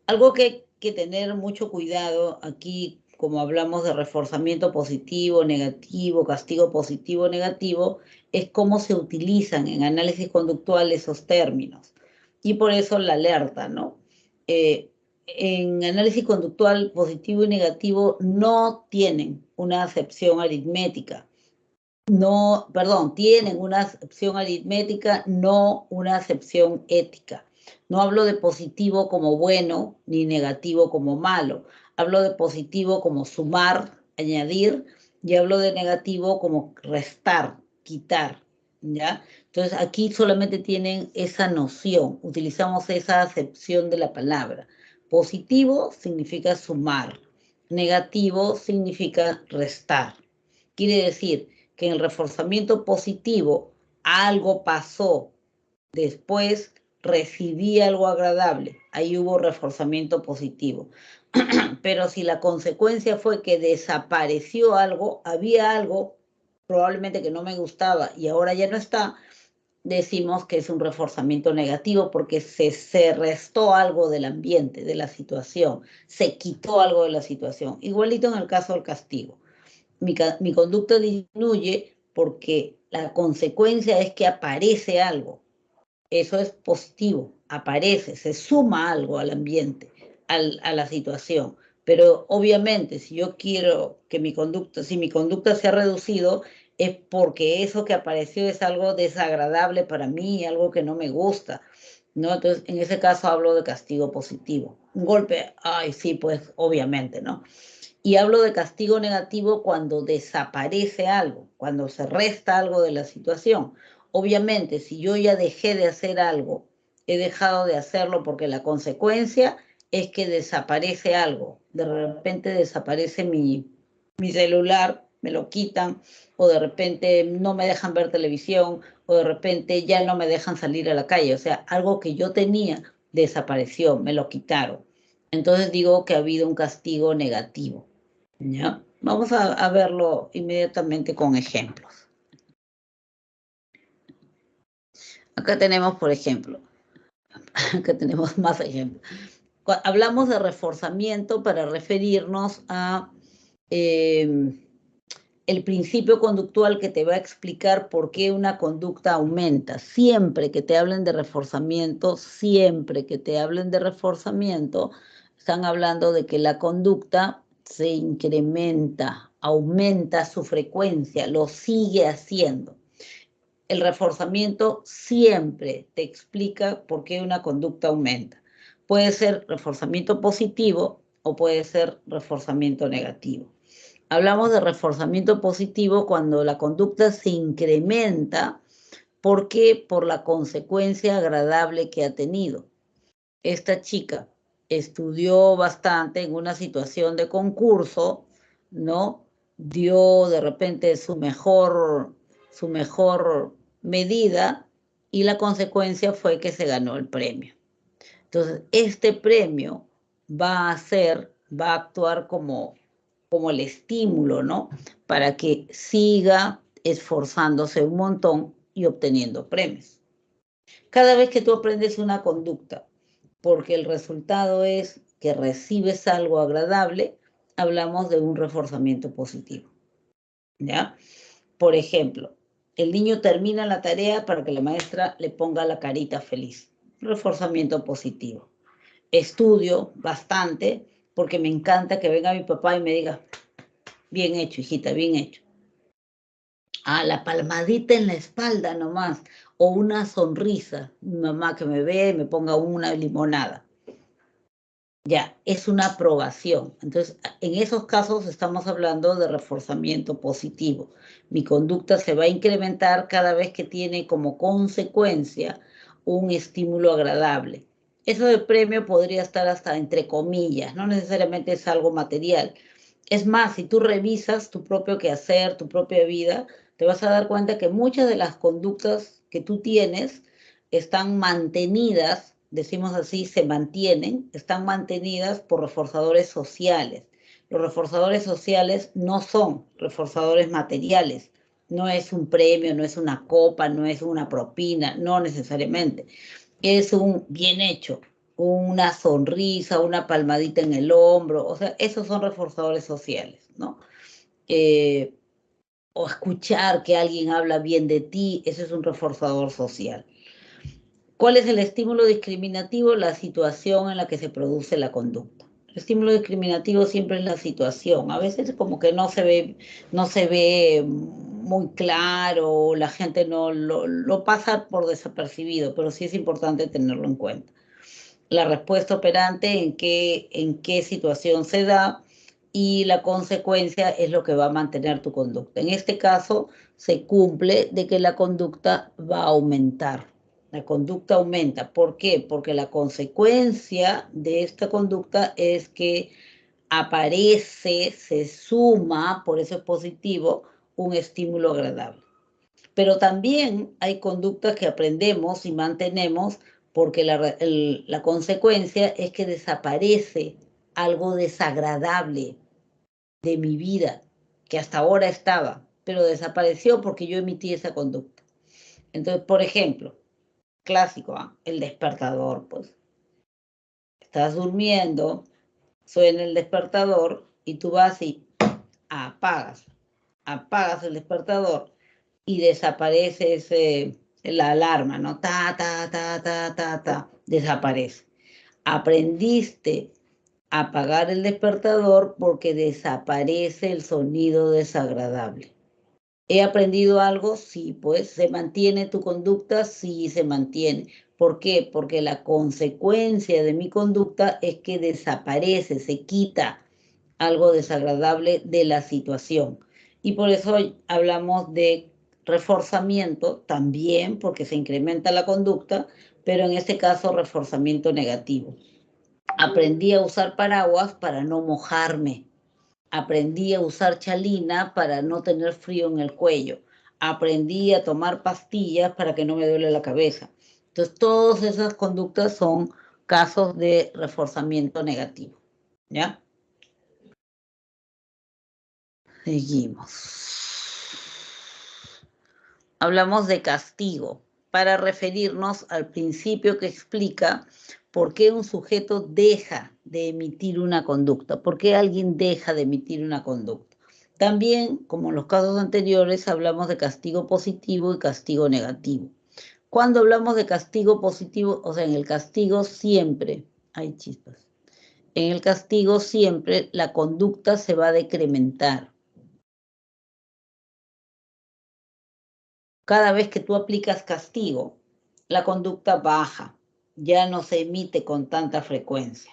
Algo que hay que tener mucho cuidado aquí, como hablamos de reforzamiento positivo, negativo, castigo positivo, negativo, es cómo se utilizan en análisis conductual esos términos. Y por eso la alerta, ¿no? En análisis conductual positivo y negativo no tienen una acepción aritmética. No, perdón, tienen una acepción aritmética, no una acepción ética. No hablo de positivo como bueno, ni negativo como malo. Hablo de positivo como sumar, añadir, y hablo de negativo como restar, quitar, ¿ya? Entonces, aquí solamente tienen esa noción, utilizamos esa acepción de la palabra. Positivo significa sumar, negativo significa restar. Quiere decir que en el reforzamiento positivo algo pasó después, recibí algo agradable, ahí hubo reforzamiento positivo. Pero si la consecuencia fue que desapareció algo, había algo probablemente que no me gustaba y ahora ya no está, decimos que es un reforzamiento negativo porque se restó algo del ambiente, de la situación, se quitó algo de la situación. Igualito en el caso del castigo. Mi conducta disminuye porque la consecuencia es que aparece algo. Eso es positivo, aparece, se suma algo al ambiente, a la situación. Pero obviamente, si yo quiero que si mi conducta se ha reducido, es porque eso que apareció es algo desagradable para mí, algo que no me gusta, ¿no? Entonces, en ese caso hablo de castigo positivo. Un golpe, ay, sí, pues obviamente, ¿no? Y hablo de castigo negativo cuando desaparece algo, cuando se resta algo de la situación. Obviamente, si yo ya dejé de hacer algo, he dejado de hacerlo porque la consecuencia es que desaparece algo. De repente desaparece mi celular, me lo quitan, o de repente no me dejan ver televisión, o de repente ya no me dejan salir a la calle. O sea, algo que yo tenía desapareció, me lo quitaron. Entonces digo que ha habido un castigo negativo. ¿Ya? Vamos a verlo inmediatamente con ejemplos. Acá tenemos, por ejemplo, acá tenemos más ejemplos. Hablamos de reforzamiento para referirnos a el principio conductual que te va a explicar por qué una conducta aumenta. Siempre que te hablen de reforzamiento, están hablando de que la conducta se incrementa, aumenta su frecuencia, lo sigue haciendo. El reforzamiento siempre te explica por qué una conducta aumenta. Puede ser reforzamiento positivo o puede ser reforzamiento negativo. Hablamos de reforzamiento positivo cuando la conducta se incrementa. ¿Por qué? Por la consecuencia agradable que ha tenido. Esta chica estudió bastante en una situación de concurso, ¿no? Dio de repente su mejor medida y la consecuencia fue que se ganó el premio. Entonces, este premio va a actuar como el estímulo, ¿no? Para que siga esforzándose un montón y obteniendo premios. Cada vez que tú aprendes una conducta, porque el resultado es que recibes algo agradable, hablamos de un reforzamiento positivo, ¿ya? Por ejemplo, el niño termina la tarea para que la maestra le ponga la carita feliz. Reforzamiento positivo. Estudio bastante porque me encanta que venga mi papá y me diga, bien hecho, hijita, bien hecho. Ah, la palmadita en la espalda nomás, o una sonrisa, mi mamá que me ve y me ponga una limonada. Ya, es una aprobación. Entonces, en esos casos estamos hablando de reforzamiento positivo. Mi conducta se va a incrementar cada vez que tiene como consecuencia un estímulo agradable. Eso de premio podría estar hasta entre comillas, no necesariamente es algo material. Es más, si tú revisas tu propio quehacer, tu propia vida, te vas a dar cuenta que muchas de las conductas que tú tienes están mantenidas, decimos así, se mantienen, están mantenidas por reforzadores sociales. Los reforzadores sociales no son reforzadores materiales, no es un premio, no es una copa, no es una propina, no necesariamente. Es un bien hecho, una sonrisa, una palmadita en el hombro, o sea, esos son reforzadores sociales, ¿no? O escuchar que alguien habla bien de ti, ese es un reforzador social. ¿Cuál es el estímulo discriminativo? La situación en la que se produce la conducta. El estímulo discriminativo siempre es la situación. A veces como que no se ve muy claro, la gente no lo pasa por desapercibido, pero sí es importante tenerlo en cuenta. La respuesta operante en qué situación se da y la consecuencia es lo que va a mantener tu conducta. En este caso, se cumple de que la conducta va a aumentar. La conducta aumenta. ¿Por qué? Porque la consecuencia de esta conducta es que aparece, se suma, por eso es positivo, un estímulo agradable. Pero también hay conductas que aprendemos y mantenemos porque la consecuencia es que desaparece algo desagradable de mi vida, que hasta ahora estaba, pero desapareció porque yo emití esa conducta. Entonces, por ejemplo, clásico, el despertador, pues. Estás durmiendo, suena el despertador y tú vas y apagas el despertador y desaparece la alarma, ¿no? Desaparece. Aprendiste a apagar el despertador porque desaparece el sonido desagradable. ¿He aprendido algo? Sí, pues. ¿Se mantiene tu conducta? Sí, se mantiene. ¿Por qué? Porque la consecuencia de mi conducta es que desaparece, se quita algo desagradable de la situación. Y por eso hablamos de reforzamiento también, porque se incrementa la conducta, pero en este caso reforzamiento negativo. Aprendí a usar paraguas para no mojarme. Aprendí a usar chalina para no tener frío en el cuello. Aprendí a tomar pastillas para que no me duele la cabeza. Entonces, todas esas conductas son casos de reforzamiento negativo. ¿Ya? Seguimos. Hablamos de castigo para referirnos al principio que explica por qué un sujeto deja de emitir una conducta, por qué alguien deja de emitir una conducta. También, como en los casos anteriores, hablamos de castigo positivo y castigo negativo. Cuando hablamos de castigo positivo, o sea, en el castigo siempre, hay chispas, en el castigo siempre la conducta se va a decrementar. Cada vez que tú aplicas castigo, la conducta baja, ya no se emite con tanta frecuencia.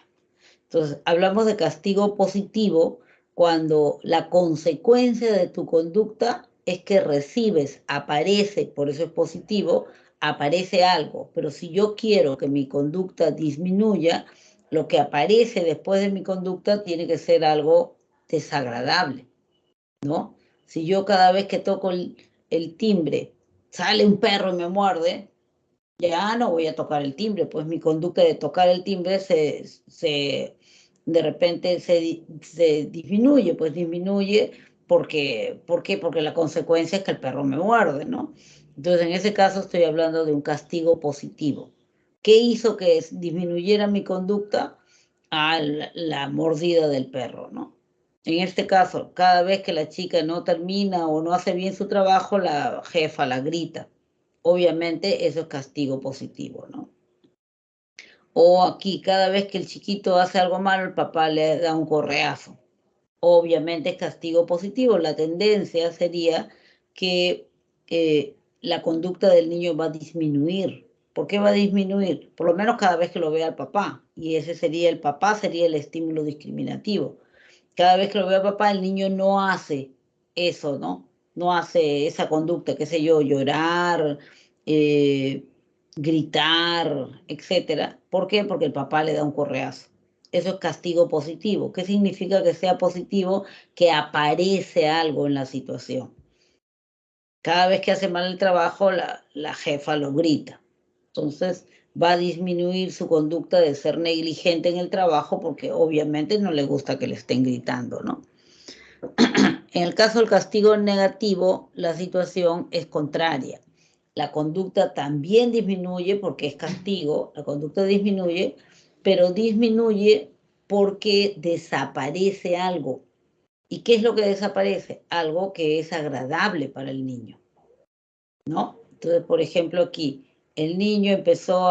Entonces, hablamos de castigo positivo cuando la consecuencia de tu conducta es que recibes, aparece, por eso es positivo, aparece algo. Pero si yo quiero que mi conducta disminuya, lo que aparece después de mi conducta tiene que ser algo desagradable, ¿no? Si yo cada vez que toco el timbre sale un perro y me muerde, ya no voy a tocar el timbre, pues mi conducta de tocar el timbre de repente se disminuye, pues disminuye porque, ¿por qué? Porque la consecuencia es que el perro me muerde, ¿no? Entonces, en ese caso estoy hablando de un castigo positivo. ¿Qué hizo que disminuyera mi conducta? A la mordida del perro, ¿no? En este caso, cada vez que la chica no termina o no hace bien su trabajo, la jefa la grita. Obviamente eso es castigo positivo, ¿no? O aquí, cada vez que el chiquito hace algo malo, el papá le da un correazo. Obviamente es castigo positivo. La tendencia sería que la conducta del niño va a disminuir. ¿Por qué va a disminuir? Por lo menos cada vez que lo vea el papá. Y ese sería el papá, sería el estímulo discriminativo. Cada vez que lo vea el papá, el niño no hace eso, ¿no? No hace esa conducta, qué sé yo, llorar, eh, gritar, etcétera. ¿Por qué? Porque el papá le da un correazo. Eso es castigo positivo. ¿Qué significa que sea positivo? Que aparece algo en la situación. Cada vez que hace mal el trabajo, la jefa lo grita. Entonces va a disminuir su conducta de ser negligente en el trabajo porque obviamente no le gusta que le estén gritando, ¿no? En el caso del castigo negativo, la situación es contraria. La conducta también disminuye porque es castigo, la conducta disminuye, pero disminuye porque desaparece algo. ¿Y qué es lo que desaparece? Algo que es agradable para el niño, ¿no? Entonces, por ejemplo, aquí, el niño empezó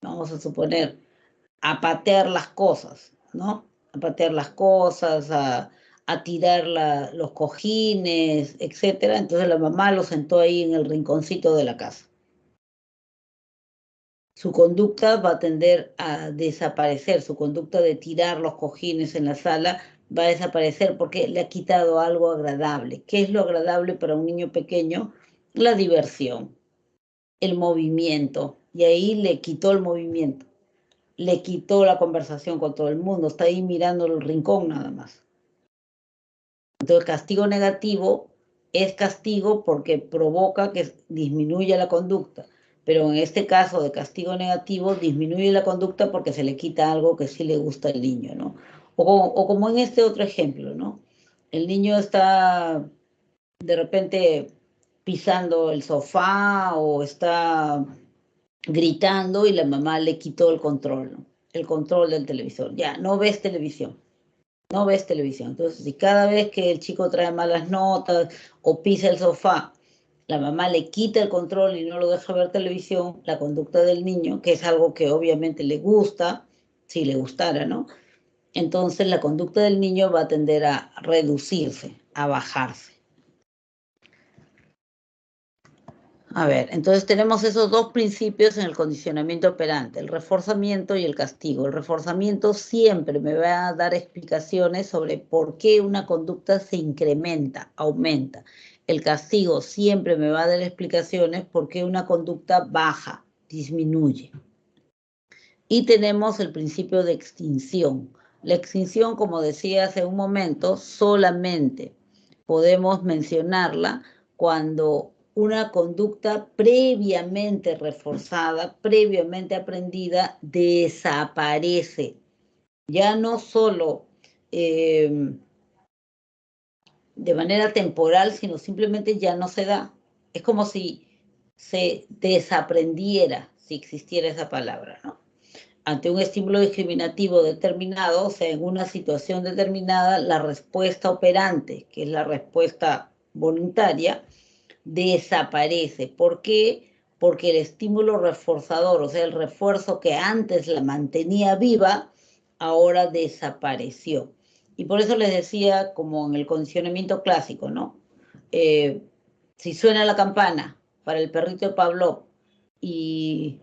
vamos a suponer, a patear las cosas, ¿no? A patear las cosas, a tirar los cojines, etcétera. Entonces la mamá lo sentó ahí en el rinconcito de la casa. Su conducta va a tender a desaparecer, su conducta de tirar los cojines en la sala va a desaparecer porque le ha quitado algo agradable. ¿Qué es lo agradable para un niño pequeño? La diversión, el movimiento, y ahí le quitó el movimiento. Le quitó la conversación con todo el mundo, está ahí mirando el rincón nada más. Entonces, castigo negativo es castigo porque provoca que disminuya la conducta, pero en este caso de castigo negativo disminuye la conducta porque se le quita algo que sí le gusta al niño, ¿no? O como en este otro ejemplo, ¿no? El niño está de repente pisando el sofá o está gritando y la mamá le quitó el control, ¿no? El control del televisor. Ya, no ves televisión, no ves televisión. Entonces, si cada vez que el chico trae malas notas o pisa el sofá, la mamá le quita el control y no lo deja ver televisión, la conducta del niño, que es algo que obviamente le gusta, si le gustara, ¿no? Entonces la conducta del niño va a tender a reducirse, a bajarse. A ver, entonces tenemos esos dos principios en el condicionamiento operante, el reforzamiento y el castigo. El reforzamiento siempre me va a dar explicaciones sobre por qué una conducta se incrementa, aumenta. El castigo siempre me va a dar explicaciones por qué una conducta baja, disminuye. Y tenemos el principio de extinción. La extinción, como decía hace un momento, solamente podemos mencionarla cuando una conducta previamente reforzada, previamente aprendida, desaparece. Ya no solo de manera temporal, sino simplemente ya no se da. Es como si se desaprendiera, si existiera esa palabra, ¿no? Ante un estímulo discriminativo determinado, o sea, en una situación determinada, la respuesta operante, que es la respuesta voluntaria, desaparece. ¿Por qué? Porque el estímulo reforzador, o sea, el refuerzo que antes la mantenía viva, ahora desapareció. Y por eso les decía, como en el condicionamiento clásico, ¿no? Si suena la campana para el perrito de Pavlov y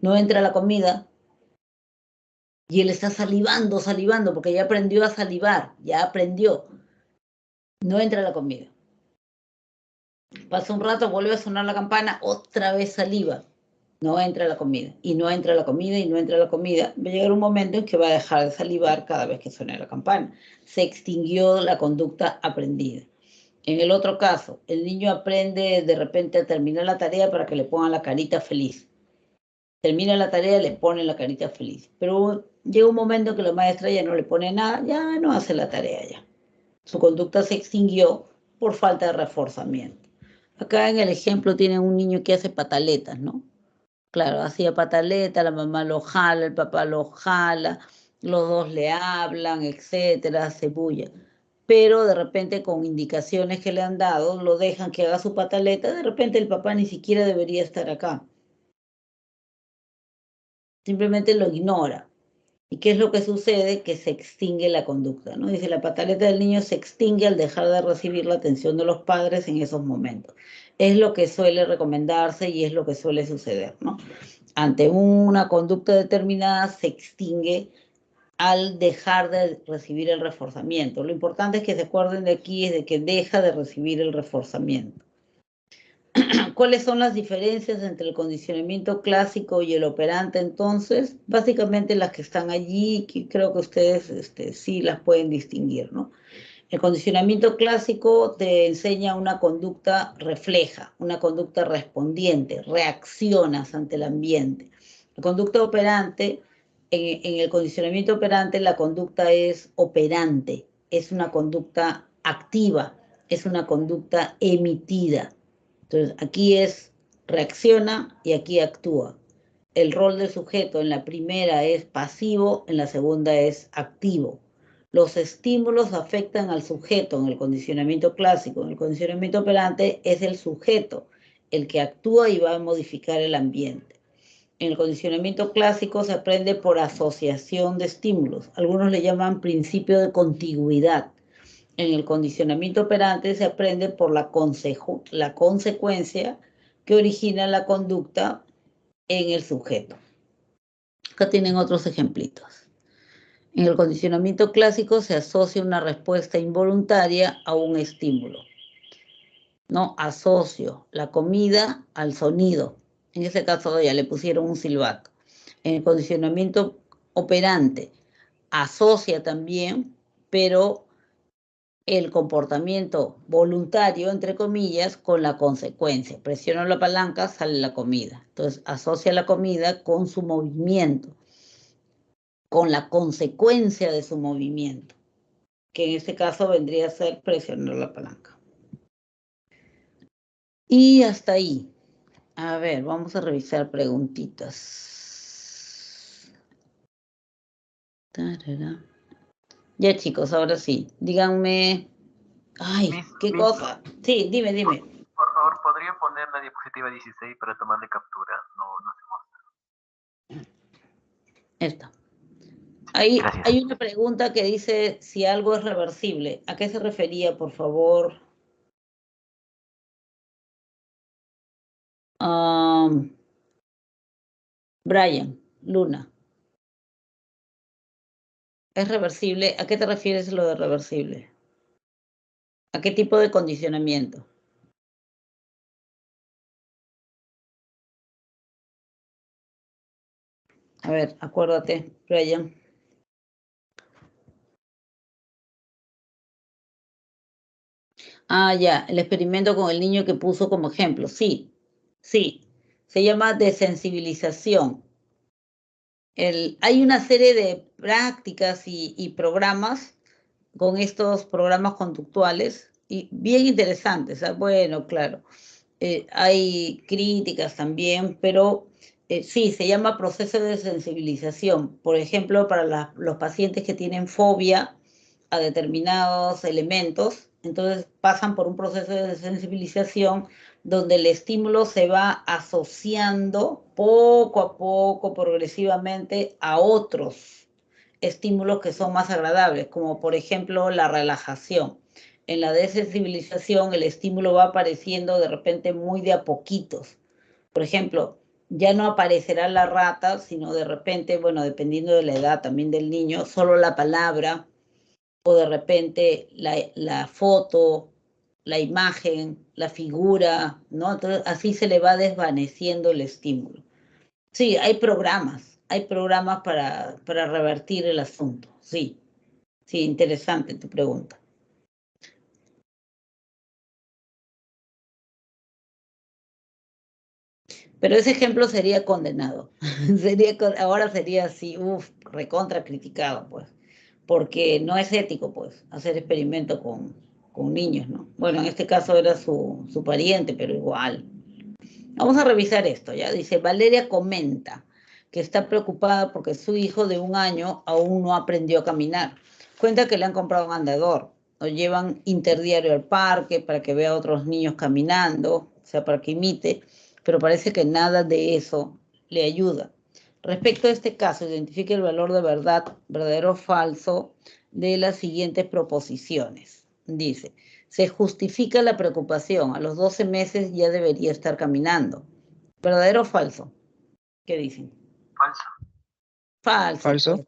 no entra la comida, y él está salivando, salivando, porque ya aprendió a salivar, ya aprendió. No entra la comida. Pasa un rato, vuelve a sonar la campana, otra vez saliva. No entra la comida, y no entra la comida, y no entra la comida. Va a llegar un momento en que va a dejar de salivar cada vez que suene la campana. Se extinguió la conducta aprendida. En el otro caso, el niño aprende de repente a terminar la tarea para que le pongan la carita feliz. Termina la tarea, le pone la carita feliz. Pero llega un momento que la maestra ya no le pone nada, ya no hace la tarea ya. Su conducta se extinguió por falta de reforzamiento. Acá en el ejemplo tienen un niño que hace pataletas, ¿no? Claro, hacía pataleta, la mamá lo jala, el papá lo jala, los dos le hablan, etcétera, hace bulla. Pero de repente con indicaciones que le han dado, lo dejan que haga su pataleta, de repente el papá ni siquiera debería estar acá. Simplemente lo ignora. ¿Y qué es lo que sucede? Que se extingue la conducta, ¿no? Dice, la pataleta del niño se extingue al dejar de recibir la atención de los padres en esos momentos. Es lo que suele recomendarse y es lo que suele suceder, ¿no? Ante una conducta determinada se extingue al dejar de recibir el reforzamiento. Lo importante es que se acuerden de aquí es de que deja de recibir el reforzamiento. ¿Cuáles son las diferencias entre el condicionamiento clásico y el operante entonces? Básicamente las que están allí, que creo que ustedes sí las pueden distinguir, ¿no? El condicionamiento clásico te enseña una conducta refleja, una conducta respondiente, reaccionas ante el ambiente. La conducta operante, en el condicionamiento operante, la conducta es operante, es una conducta activa, es una conducta emitida. Entonces, aquí es reacciona y aquí actúa. El rol del sujeto en la primera es pasivo, en la segunda es activo. Los estímulos afectan al sujeto en el condicionamiento clásico. En el condicionamiento operante es el sujeto el que actúa y va a modificar el ambiente. En el condicionamiento clásico se aprende por asociación de estímulos. Algunos le llaman principio de contigüidad. En el condicionamiento operante se aprende por la consecuencia que origina la conducta en el sujeto. Acá tienen otros ejemplitos. En el condicionamiento clásico se asocia una respuesta involuntaria a un estímulo. No asocio la comida al sonido. En ese caso ya le pusieron un silbato. En el condicionamiento operante asocia también, pero el comportamiento voluntario, entre comillas, con la consecuencia. Presiono la palanca, sale la comida. Entonces, asocia la comida con su movimiento, con la consecuencia de su movimiento, que en este caso vendría a ser presionar la palanca. Y hasta ahí. A ver, vamos a revisar preguntitas. Tarara. Ya, chicos, ahora sí. Díganme. Ay, ¿qué cosa? Sí, dime. Por favor, ¿podría poner la diapositiva 16 para tomarle captura? No se muestra. Esta. Hay Gracias. una pregunta que dice si algo es reversible. ¿A qué se refería, por favor? Brian, Luna. ¿Es reversible? ¿A qué te refieres lo de reversible? ¿A qué tipo de condicionamiento? A ver, acuérdate, Brian. Ah, ya, el experimento con el niño que puso como ejemplo. Sí. Se llama desensibilización. Hay una serie de prácticas y programas con estos programas conductuales y bien interesantes. Bueno, claro, hay críticas también, pero sí, se llama proceso de sensibilización. Por ejemplo, para los pacientes que tienen fobia a determinados elementos, entonces pasan por un proceso de sensibilización donde el estímulo se va asociando poco a poco, progresivamente, a otros estímulos que son más agradables, como por ejemplo la relajación. En la desensibilización el estímulo va apareciendo de repente muy de a poquitos. Por ejemplo, ya no aparecerá la rata, sino de repente, bueno, dependiendo de la edad también del niño, solo la palabra o de repente la foto, la imagen, la figura, ¿no? Entonces así se le va desvaneciendo el estímulo. Sí, hay programas para revertir el asunto, sí. Sí, interesante tu pregunta. Pero ese ejemplo sería condenado. Ahora sería así, recontra criticado, pues. Porque no es ético, pues, hacer experimento con niños, ¿no? Bueno, en este caso era su pariente, pero igual. Vamos a revisar esto, ¿ya? Dice, Valeria comenta que está preocupada porque su hijo de 1 año aún no aprendió a caminar. Cuenta que le han comprado un andador, lo llevan interdiario al parque para que vea a otros niños caminando, o sea, para que imite, pero parece que nada de eso le ayuda. Respecto a este caso, identifique el valor de verdad, verdadero o falso, de las siguientes proposiciones. Dice, se justifica la preocupación. A los 12 meses ya debería estar caminando. ¿Verdadero o falso? ¿Qué dicen? Falso. Falso. Falso.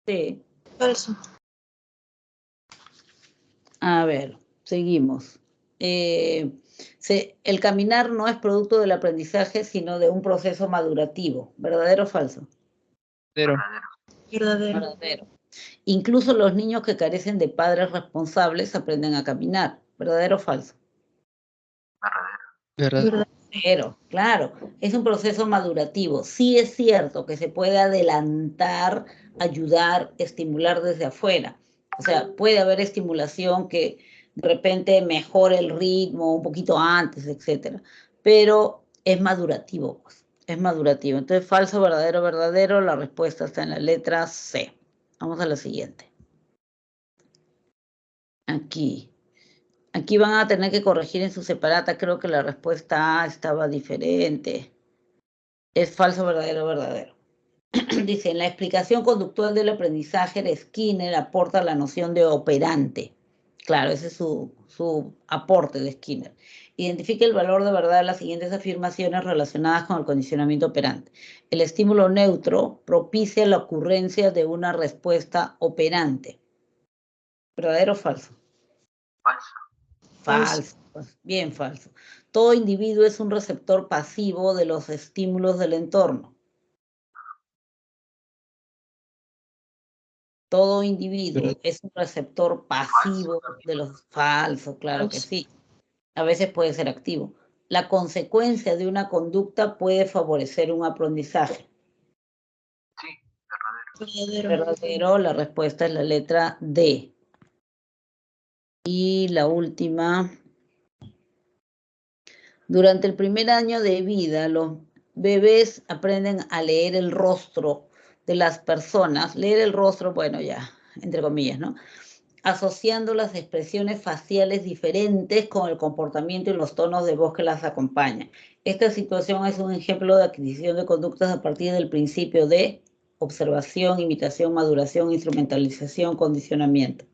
Pues. Sí. Falso. A ver, seguimos. El caminar no es producto del aprendizaje, sino de un proceso madurativo. ¿Verdadero o falso? Verdadero. Verdadero. Verdadero. Incluso los niños que carecen de padres responsables aprenden a caminar. ¿Verdadero o falso? Verdadero. Verdadero, claro. Es un proceso madurativo. Sí es cierto que se puede adelantar, ayudar, estimular desde afuera. O sea, puede haber estimulación que de repente mejore el ritmo un poquito antes, etcétera. Pero es madurativo, pues. Es madurativo. Entonces, falso, verdadero, verdadero. La respuesta está en la letra C. Vamos a la siguiente. Aquí van a tener que corregir en su separata. Creo que la respuesta A estaba diferente. Es falso, verdadero, verdadero. Dice, en la explicación conductual del aprendizaje de Skinner aporta la noción de operante. Claro, ese es su aporte de Skinner. Identifica el valor de verdad de las siguientes afirmaciones relacionadas con el condicionamiento operante. El estímulo neutro propicia la ocurrencia de una respuesta operante. ¿Verdadero o falso? Falso. Falso, pues, bien falso. Todo individuo es un receptor pasivo de los estímulos del entorno. Todo individuo es un receptor pasivo de los falsos, claro que sí. A veces puede ser activo. La consecuencia de una conducta puede favorecer un aprendizaje. Sí, verdadero. Verdadero, la respuesta es la letra D. Y la última. Durante el primer año de vida, los bebés aprenden a leer el rostro de las personas. Leer el rostro, bueno, ya, entre comillas, ¿no? Asociando las expresiones faciales diferentes con el comportamiento y los tonos de voz que las acompañan. Esta situación es un ejemplo de adquisición de conductas a partir del principio de observación, imitación, maduración, instrumentalización, condicionamiento.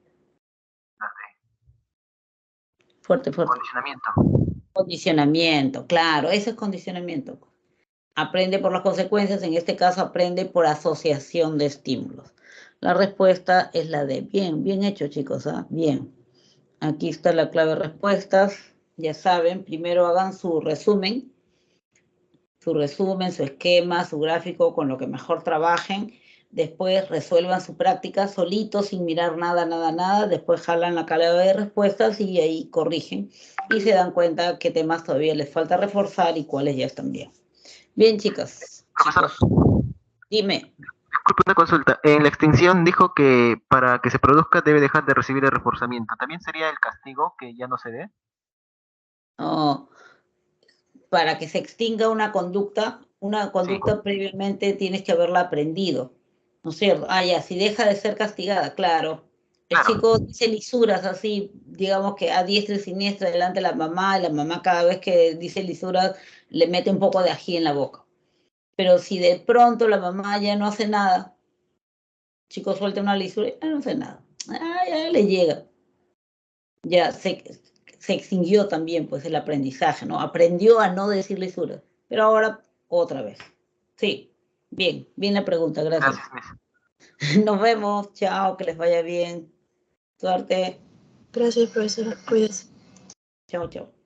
Fuerte, fuerte. Condicionamiento. Condicionamiento, claro, eso es condicionamiento. Aprende por las consecuencias, en este caso aprende por asociación de estímulos. La respuesta es la D. Bien, bien hecho, chicos, ¿ah? Bien. Aquí está la clave de respuestas. Ya saben, primero hagan su resumen, su esquema, su gráfico, con lo que mejor trabajen. Después resuelvan su práctica solitos, sin mirar nada. Después jalan la clave de respuestas y ahí corrigen. Y se dan cuenta qué temas todavía les falta reforzar y cuáles ya están bien. Bien, chicas, Profesor, chicos, dime. disculpe una consulta. En la extinción dijo que para que se produzca debe dejar de recibir el reforzamiento. ¿También sería el castigo que ya no se dé? Oh, para que se extinga una conducta Sí, previamente tienes que haberla aprendido, ¿no es cierto? Ah, ya, si deja de ser castigada, claro. El claro. chico dice lisuras así, digamos que a diestra y siniestra delante de la mamá, y la mamá cada vez que dice lisuras le mete un poco de ají en la boca. Pero si de pronto la mamá ya no hace nada, chico suelta una lisura, ya no hace nada. Ah, ya le llega. Ya se extinguió también pues el aprendizaje, ¿no? Aprendió a no decir lisuras, pero ahora otra vez. Sí, bien, bien la pregunta, gracias. Gracias, Miss. Nos vemos, chao, que les vaya bien. Suerte. Gracias, profesora. Cuídese. Chao, chao.